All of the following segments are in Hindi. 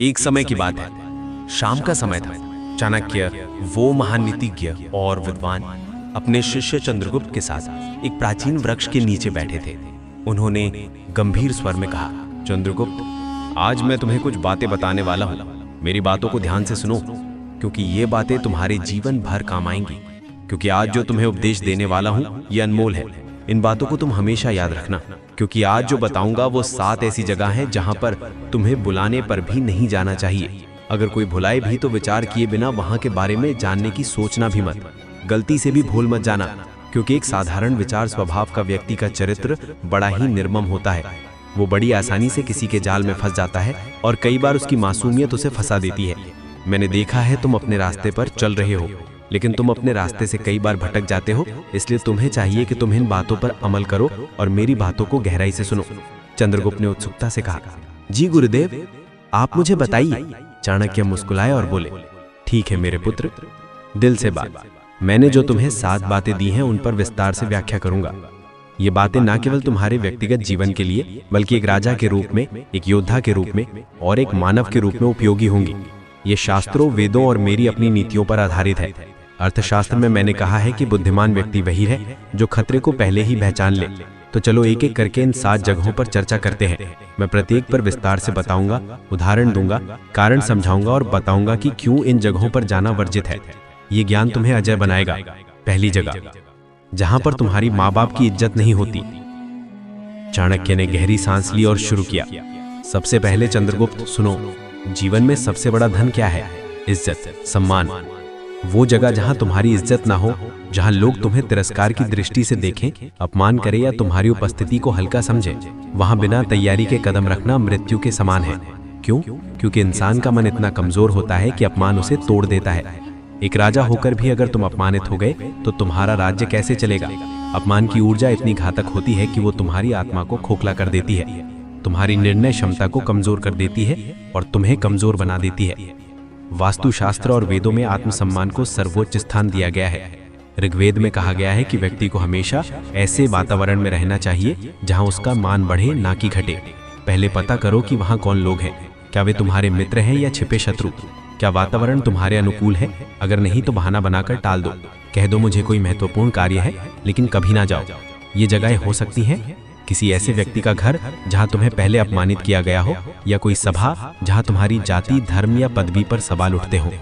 एक समय की बात है, शाम का समय था। चाणक्य, वो महान नीतिज्ञ और विद्वान, अपने शिष्य चंद्रगुप्त के साथ एक प्राचीन वृक्ष के नीचे बैठे थे। उन्होंने गंभीर स्वर में कहा, चंद्रगुप्त, आज मैं तुम्हें कुछ बातें बताने वाला हूँ। मेरी बातों को ध्यान से सुनो, क्योंकि ये बातें तुम्हारे जीवन भर काम आएंगी। क्योंकि आज जो तुम्हें उपदेश देने वाला हूँ ये अनमोल है। इन बातों को तुम हमेशा याद रखना, क्योंकि आज जो बताऊंगा वो 7 ऐसी जगह हैं जहां पर तुम्हें बुलाने पर भी नहीं जाना चाहिए। अगर कोई बुलाए भी तो विचार किए बिना वहां के बारे में जानने की सोचना भी मत। गलती से भी भूल मत जाना, क्योंकि एक साधारण विचार स्वभाव का व्यक्ति का चरित्र बड़ा ही निर्मम होता है। वो बड़ी आसानी से किसी के जाल में फंस जाता है और कई बार उसकी मासूमियत उसे फंसा देती है। मैंने देखा है, तुम अपने रास्ते पर चल रहे हो, लेकिन तुम अपने रास्ते से कई बार भटक जाते हो। इसलिए तुम्हें चाहिए कि तुम इन बातों पर अमल करो और मेरी बातों को गहराई से सुनो। चंद्रगुप्त ने उत्सुकता से कहा, जी गुरुदेव, आप मुझे बताइए। चाणक्य मुस्कुराए और बोले, ठीक है मेरे पुत्र, दिल से बात। मैंने जो तुम्हें 7 बातें दी हैं उन पर विस्तार से व्याख्या करूंगा। ये बातें न केवल तुम्हारे व्यक्तिगत जीवन के लिए, बल्कि एक राजा के रूप में, एक योद्धा के रूप में और एक मानव के रूप में उपयोगी होंगी। ये शास्त्रों, वेदों और मेरी अपनी नीतियों पर आधारित है। अर्थशास्त्र में मैंने कहा है कि बुद्धिमान व्यक्ति वही है जो खतरे को पहले ही पहचान ले। तो चलो एक एक करके इन 7 जगहों पर चर्चा करते हैं। मैं प्रत्येक पर विस्तार से बताऊंगा, उदाहरण दूंगा, कारण समझाऊंगा और बताऊंगा कि क्यों इन जगहों पर जाना वर्जित है। ये ज्ञान तुम्हें अजय बनाएगा। पहली जगह, जहां पर तुम्हारी माँ बाप की इज्जत नहीं होती। चाणक्य ने गहरी सांस ली और शुरू किया, सबसे पहले चंद्रगुप्त सुनो, जीवन में सबसे बड़ा धन क्या है? इज्जत, सम्मान। वो जगह जहां तुम्हारी इज्जत ना हो, जहां लोग तुम्हें तिरस्कार की दृष्टि से देखें, अपमान करें या तुम्हारी उपस्थिति को हल्का समझें, वहां बिना तैयारी के कदम रखना मृत्यु के समान है। क्यों? क्योंकि इंसान का मन इतना कमजोर होता है कि अपमान उसे तोड़ देता है। एक राजा होकर भी अगर तुम अपमानित हो गए तो तुम्हारा राज्य कैसे चलेगा? अपमान की ऊर्जा इतनी घातक होती है कि वो तुम्हारी आत्मा को खोखला कर देती है, तुम्हारी निर्णय क्षमता को कमजोर कर देती है और तुम्हें कमजोर बना देती है। वास्तुशास्त्र और वेदों में आत्मसम्मान को सर्वोच्च स्थान दिया गया है। ऋग्वेद में कहा गया है कि व्यक्ति को हमेशा ऐसे वातावरण में रहना चाहिए जहां उसका मान बढ़े, ना कि घटे। पहले पता करो कि वहां कौन लोग हैं। क्या वे तुम्हारे मित्र हैं या छिपे शत्रु? क्या वातावरण तुम्हारे अनुकूल है? अगर नहीं तो बहाना बनाकर टाल दो। कह दो मुझे कोई महत्वपूर्ण कार्य है, लेकिन कभी ना जाओ। ये जगहें हो सकती हैं किसी ऐसे व्यक्ति का घर जहां तुम्हें पहले अपमानित किया गया हो, या कोई सभा जहां तुम्हारी जाति, धर्म या पदवी पर सवाल उठते हो।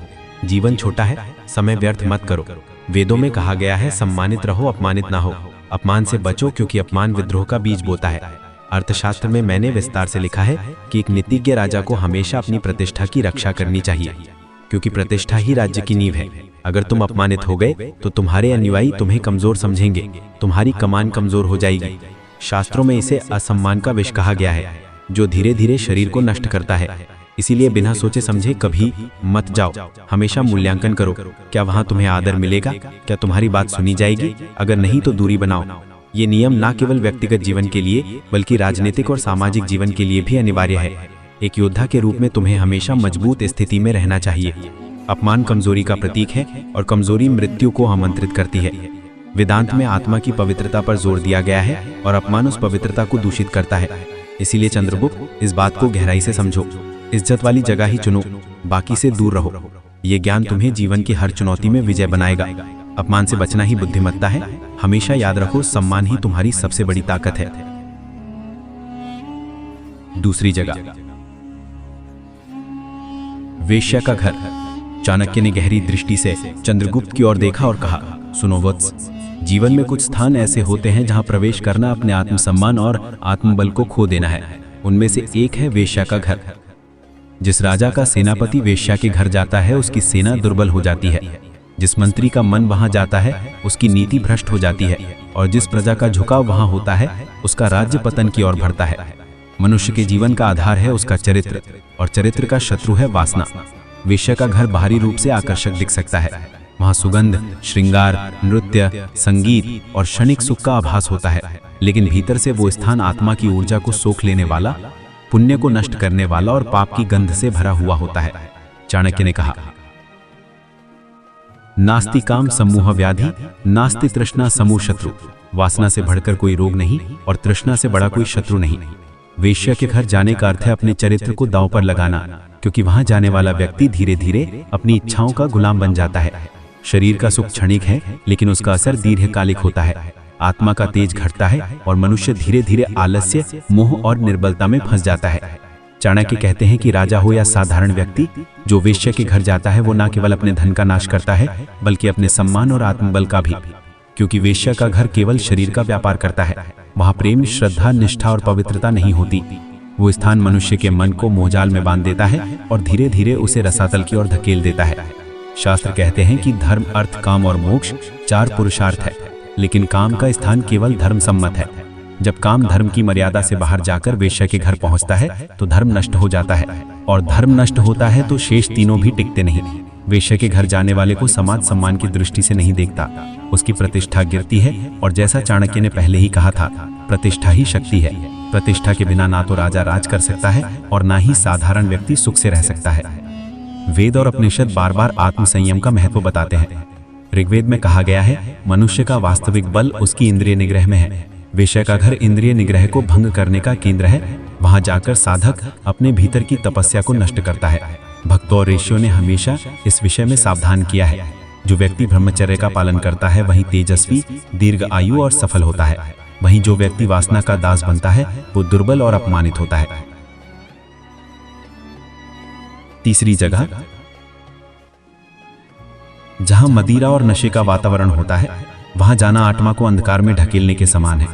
जीवन छोटा है, समय व्यर्थ मत करो। वेदों में कहा गया है, सम्मानित रहो, अपमानित ना हो। अपमान से बचो, क्योंकि अपमान विद्रोह का बीज बोता है। अर्थशास्त्र में मैंने विस्तार से लिखा है कि एक नीतिज्ञ राजा को हमेशा अपनी प्रतिष्ठा की रक्षा करनी चाहिए, क्योंकि प्रतिष्ठा ही राज्य की नींव है। अगर तुम अपमानित हो गए तो तुम्हारे अनुयायी तुम्हें कमजोर समझेंगे, तुम्हारी कमान कमजोर हो जाएगी। शास्त्रों में इसे असम्मान का विष कहा गया है, जो धीरे धीरे शरीर को नष्ट करता है। इसीलिए बिना सोचे समझे कभी मत जाओ। हमेशा मूल्यांकन करो, क्या वहां तुम्हें आदर मिलेगा? क्या तुम्हारी बात सुनी जाएगी? अगर नहीं तो दूरी बनाओ। ये नियम न केवल व्यक्तिगत जीवन के लिए, बल्कि राजनीतिक और सामाजिक जीवन के लिए भी अनिवार्य है। एक योद्धा के रूप में तुम्हें हमेशा मजबूत स्थिति में रहना चाहिए। अपमान कमजोरी का प्रतीक है और कमजोरी मृत्यु को आमंत्रित करती है। वेदांत में आत्मा की पवित्रता पर जोर दिया गया है और अपमान उस पवित्रता को दूषित करता है। इसीलिए चंद्रगुप्त, इस बात को गहराई से समझो। इज्जत वाली जगह ही चुनो, बाकी से दूर रहो। ये ज्ञान तुम्हें जीवन की हर चुनौती में विजय बनाएगा। अपमान से बचना ही बुद्धिमत्ता है। हमेशा याद रखो, सम्मान ही तुम्हारी सबसे बड़ी ताकत है। दूसरी जगह, वेश्या का घर। चाणक्य ने गहरी दृष्टि से चंद्रगुप्त की ओर देखा और कहा, सुनो वत्स, जीवन में कुछ स्थान ऐसे होते हैं जहां प्रवेश करना अपने आत्मसम्मान और आत्मबल को खो देना है। उनमें से एक है वेश्या का घर। जिस राजा का सेनापति वेश्या के घर जाता है, उसकी सेना दुर्बल हो जाती है। जिस मंत्री का मन वहां जाता है, उसकी नीति भ्रष्ट हो जाती है। और जिस प्रजा का झुकाव वहां होता है, उसका राज्य पतन की ओर बढ़ता है। मनुष्य के जीवन का आधार है उसका चरित्र, और चरित्र का शत्रु है वासना। वेश्या का घर बाहरी रूप से आकर्षक दिख सकता है। वहां सुगंध, श्रृंगार, नृत्य, संगीत और क्षणिक सुख का आभास होता है, लेकिन भीतर से वो स्थान आत्मा की ऊर्जा को सोख लेने वाला, पुण्य को नष्ट करने वाला और पाप की गंध से भरा हुआ होता है। चाणक्य ने कहा, नास्ति काम समूह व्याधि, नास्ति तृष्णा समूह शत्रु। वासना से बढ़कर कोई रोग नहीं और तृष्णा से बड़ा कोई शत्रु नहीं। वेश्या के घर जाने का अर्थ है अपने चरित्र को दांव पर लगाना, क्योंकि वहां जाने वाला व्यक्ति धीरे धीरे अपनी इच्छाओं का गुलाम बन जाता है। शरीर का सुख क्षणिक है, लेकिन उसका असर दीर्घकालिक होता है। आत्मा का तेज घटता है और मनुष्य धीरे धीरे आलस्य, मोह और निर्बलता में फंस जाता है। चाणक्य कहते हैं कि राजा हो या साधारण व्यक्ति, जो वेश्या के घर जाता है वो न केवल अपने धन का नाश करता है, बल्कि अपने सम्मान और आत्मबल का भी, क्योंकि वेश्या का घर केवल शरीर का व्यापार करता है। वहां प्रेम, श्रद्धा, निष्ठा और पवित्रता नहीं होती। वो स्थान मनुष्य के मन को मोहजाल में बांध देता है और धीरे धीरे उसे रसातल की ओर धकेल देता है। शास्त्र कहते हैं कि धर्म, अर्थ, काम और मोक्ष 4 पुरुषार्थ है, लेकिन काम का स्थान केवल धर्म सम्मत है। जब काम धर्म की मर्यादा से बाहर जाकर वेश्या के घर पहुंचता है तो धर्म नष्ट हो जाता है, और धर्म नष्ट होता है तो शेष तीनों भी टिकते नहीं। वेश्या के घर जाने वाले को समाज सम्मान की दृष्टि से नहीं देखता, उसकी प्रतिष्ठा गिरती है। और जैसा चाणक्य ने पहले ही कहा था, प्रतिष्ठा ही शक्ति है। प्रतिष्ठा के बिना ना तो राजा राज कर सकता है और ना ही साधारण व्यक्ति सुख से रह सकता है। वेद और उपनिषद बार बार आत्मसंयम का महत्व बताते हैं। ऋग्वेद में कहा गया है, मनुष्य का वास्तविक बल उसकी इंद्रिय निग्रह में है। वेश्या का घर इंद्रिय निग्रह को भंग करने का केंद्र है। वहां जाकर साधक अपने भीतर की तपस्या को नष्ट करता है। भक्तों और ऋषियों ने हमेशा इस विषय में सावधान किया है। जो व्यक्ति ब्रह्मचर्य का पालन करता है वही तेजस्वी, दीर्घ आयु और सफल होता है। वहीं जो व्यक्ति वासना का दास बनता है वो दुर्बल और अपमानित होता है। तीसरी जगह, जहां मदिरा और नशे का वातावरण होता है, वहां जाना आत्मा को अंधकार में ढकेलने के समान है।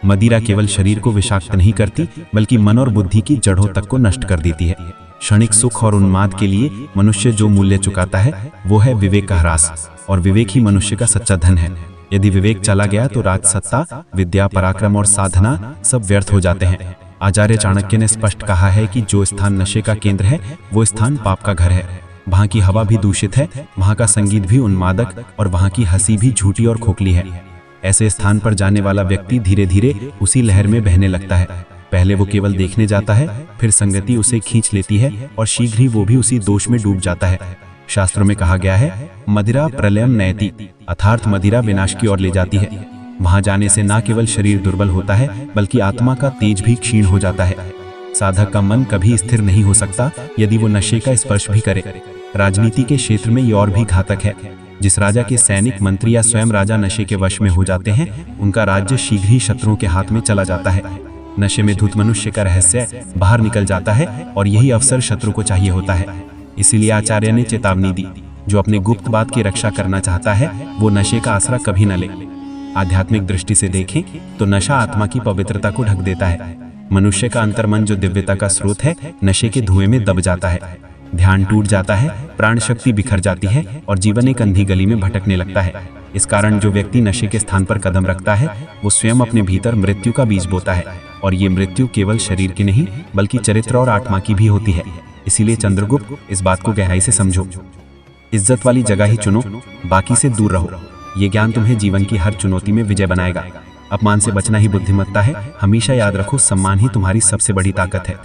मदिरा केवल शरीर को विषाक्त नहीं करती, बल्कि मन और बुद्धि की जड़ों तक को नष्ट कर देती है। क्षणिक सुख और उन्माद के लिए मनुष्य जो मूल्य चुकाता है वो है विवेक का ह्रास, और विवेक ही मनुष्य का सच्चा धन है। यदि विवेक चला गया तो राजसत्ता, विद्या, पराक्रम और साधना सब व्यर्थ हो जाते हैं। आचार्य चाणक्य ने स्पष्ट कहा है कि जो स्थान नशे का केंद्र है वो स्थान पाप का घर है। वहाँ की हवा भी दूषित है, वहाँ का संगीत भी उन्मादक, और वहाँ की हंसी भी झूठी और खोखली है। ऐसे स्थान पर जाने वाला व्यक्ति धीरे धीरे उसी लहर में बहने लगता है। पहले वो केवल देखने जाता है, फिर संगति उसे खींच लेती है और शीघ्र ही वो भी उसी दोष में डूब जाता है। शास्त्रों में कहा गया है, मदिरा प्रलयम नयति, अर्थात मदिरा विनाश की ओर ले जाती है। वहां जाने से न केवल शरीर दुर्बल होता है, बल्कि आत्मा का तेज भी क्षीण हो जाता है। साधक का मन कभी स्थिर नहीं हो सकता यदि वो नशे का स्पर्श भी करे। राजनीति के क्षेत्र में ये और भी घातक है। जिस राजा के सैनिक, मंत्री या स्वयं राजा नशे के वश में हो जाते हैं, उनका राज्य शीघ्र ही शत्रुओं के हाथ में चला जाता है। नशे में धुत मनुष्य का रहस्य बाहर निकल जाता है, और यही अवसर शत्रु को चाहिए होता है। इसीलिए आचार्य ने चेतावनी दी, जो अपने गुप्त बात की रक्षा करना चाहता है वो नशे का आसरा कभी न ले। आध्यात्मिक दृष्टि से देखें तो नशा आत्मा की पवित्रता को ढक देता है। मनुष्य का अंतर्मन जो दिव्यता का स्रोत है, नशे के धुएं में दब जाता है। ध्यान टूट जाता है, प्राण शक्ति बिखर जाती है, और जीवन एक अंधी गली में भटकने लगता है। इस कारण जो व्यक्ति नशे के स्थान पर कदम रखता है वो स्वयं अपने भीतर मृत्यु का बीज बोता है, और ये मृत्यु केवल शरीर की नहीं बल्कि चरित्र और आत्मा की भी होती है। इसीलिए चंद्रगुप्त, इस बात को गहराई से समझो। इज्जत वाली जगह ही चुनो, बाकी से दूर रहो। ये ज्ञान तुम्हें जीवन की हर चुनौती में विजय बनाएगा। अपमान से बचना ही बुद्धिमत्ता है। हमेशा याद रखो, सम्मान ही तुम्हारी सबसे बड़ी ताकत है।